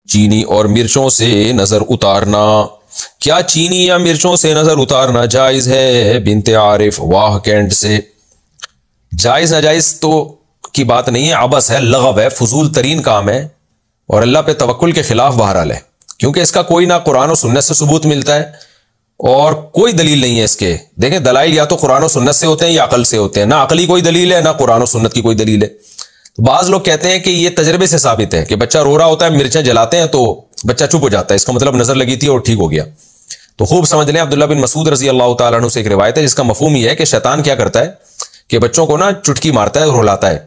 چینی اور مرچوں سے نظر اتارنا. کیا چینی یا مرچوں سے نظر اتارنا جائز ہے؟ بنت عارف واہ کینٹ سے. جائز ناجائز تو کی بات نہیں ہے، عبث ہے، لغو ہے، فضول ترین کام ہے اور اللہ پہ توکل کے خلاف بہرحال ہے، کیونکہ اس کا کوئی نہ قرآن و سنت سے ثبوت ملتا ہے اور کوئی دلیل نہیں ہے اس کے. دیکھیں دلائل یا تو قرآن و سنت سے ہوتے ہیں یا عقل سے ہوتے ہیں، نہ عقلی کوئی دلیل ہے نہ قرآن و سنت کی کوئی دلیل ہے. بعض لوگ کہتے ہیں کہ یہ تجربے سے ثابت ہے کہ بچہ رو رہا ہوتا ہے، مرچیں جلاتے ہیں تو بچہ چپ ہو جاتا ہے، اس کا مطلب نظر لگی تھی اور ٹھیک ہو گیا. تو خوب سمجھ لیں، عبداللہ بن مسعود رضی اللہ تعالیٰ عنہ سے ایک روایت ہے جس کا مفہوم یہ ہے کہ شیطان کیا کرتا ہے کہ بچوں کو نا چٹکی مارتا ہے، رلاتا ہے،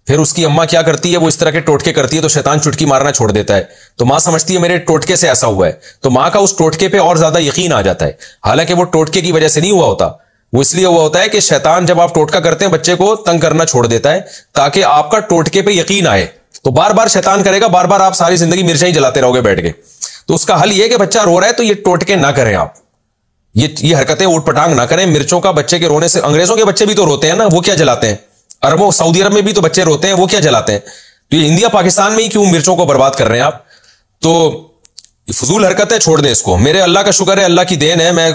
پھر اس کی اماں کیا کرتی ہے، وہ اس طرح کے ٹوٹکے کرتی ہے تو شیطان چٹکی مارنا چھوڑ دیتا ہے، تو ماں سمجھتی ہے میرے ٹوٹکے سے ایسا ہوا ہے، تو ماں کا اس ٹوٹکے پہ اور زیادہ یقین آ جاتا ہے، حالانکہ وہ ٹوٹکے کی وجہ سے نہیں ہوا ہوتا، وہ اس لیے ہوا ہوتا ہے کہ شیطان جب آپ ٹوٹکا کرتے ہیں بچے کو تنگ کرنا چھوڑ دیتا ہے تاکہ آپ کا ٹوٹکے پہ یقین آئے. تو بار بار شیطان کرے گا، بار بار آپ ساری زندگی مرچیں ہی جلاتے رہو گے بیٹھ کے. تو اس کا حل یہ کہ بچہ رو رہا ہے تو یہ ٹوٹکے نہ کریں، آپ یہ حرکتیں اوٹ پٹانگ نہ کریں. مرچوں کا بچے کے رونے سے، انگریزوں کے بچے بھی تو روتے ہیں نا، وہ کیا جلاتے ہیں؟ عربوں سعودی عرب میں بھی تو بچے روتے ہیں، وہ کیا جلاتے ہیں؟ تو یہ انڈیا پاکستان میں ہی کیوں مرچوں کو برباد کر رہے ہیں آپ؟ تو فضول حرکت ہے، چھوڑ دیں اس کو. میرے اللہ کا شکر ہے، اللہ کی دین ہے، میں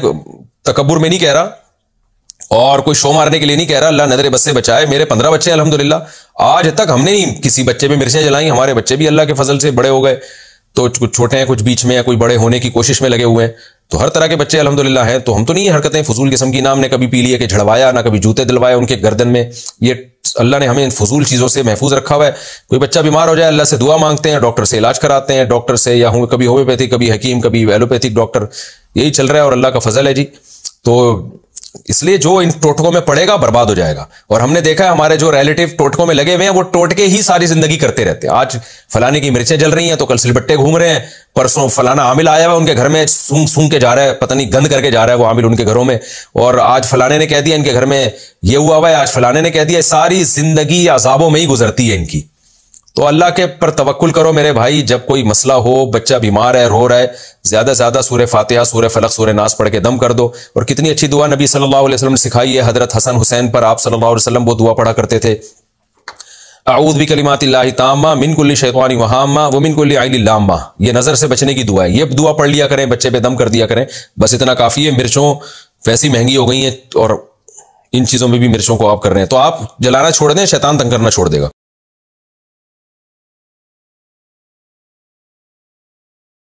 تکبر میں نہیں کہہ رہا اور کوئی شو مارنے کے لیے نہیں کہہ رہا، اللہ نظر بس سے بچائے. میرے 15 بچے الحمدللہ، آج تک ہم نے نہیں کسی بچے پہ مرچیں جلائیں. ہمارے بچے بھی اللہ کے فضل سے بڑے ہو گئے، تو کچھ چھوٹے ہیں، کچھ بیچ میں ہیں، کوئی بڑے ہونے کی کوشش میں لگے ہوئے ہیں، تو ہر طرح کے بچے الحمدللہ ہیں. تو ہم تو نہیں حرکتیں فضول قسم کی، نہ ہم نے کبھی پی لیے کہ جھڑوایا، نہ کبھی جوتے دلوائے ان کے گردن میں. یہ اللہ نے ہمیں ان فضول چیزوں سے محفوظ رکھا ہوا ہے. کوئی بچہ بیمار ہو جائے اللہ سے دعا مانگتے ہیں، ڈاکٹر سے علاج کراتے ہیں، ڈاکٹر سے یا کبھی ہومیوپیتھک، کبھی حکیم، کبھی ایلوپیتھک ڈاکٹر، یہی چل رہا ہے اور اللہ کا فضل ہے جی. تو اس لیے جو ان ٹوٹکوں میں پڑے گا برباد ہو جائے گا. اور ہم نے دیکھا ہے ہمارے جو ریلیٹو ٹوٹکوں میں لگے ہوئے ہیں وہ ٹوٹکے ہی ساری زندگی کرتے رہتے ہیں. آج فلانے کی مرچیں جل رہی ہیں تو کل سلبٹے گھوم رہے ہیں، پرسوں فلانا عامل آیا ہوا ہے ان کے گھر میں، سونگ سونگ کے جا رہا ہے، پتہ نہیں گند کر کے جا رہا ہے وہ عامل ان کے گھروں میں، اور آج فلانے نے کہہ دیا ان کے گھر میں یہ ہوا ہے، آج فلانے نے کہہ دیا. ساری زندگی عذابوں میں ہی گزرتی ہے ان کی. تو اللہ کے پر توکل کرو میرے بھائی. جب کوئی مسئلہ ہو، بچہ بیمار ہے، رو رہا ہے، زیادہ سے زیادہ سورہ فاتحہ، سورہ فلق، سورہ ناس پڑھ کے دم کر دو. اور کتنی اچھی دعا نبی صلی اللہ علیہ وسلم نے سکھائی ہے. حضرت حسن حسین پر آپ صلی اللہ علیہ وسلم وہ دعا پڑھا کرتے تھے، اعوذ بکلمات اللہ تامہ من کل شیطان وہامہ ومن کل عین لامہ. یہ نظر سے بچنے کی دعا ہے، یہ دعا پڑھ لیا کریں، بچے پہ دم کر دیا کریں، بس اتنا کافی ہے. مرچوں ویسی مہنگی ہو گئی ہیں اور ان چیزوں میں بھی مرچوں کو آپ کر رہے ہیں، تو آپ جلانا چھوڑ دیں، شیطان تنگ کرنا چھوڑ دے گا.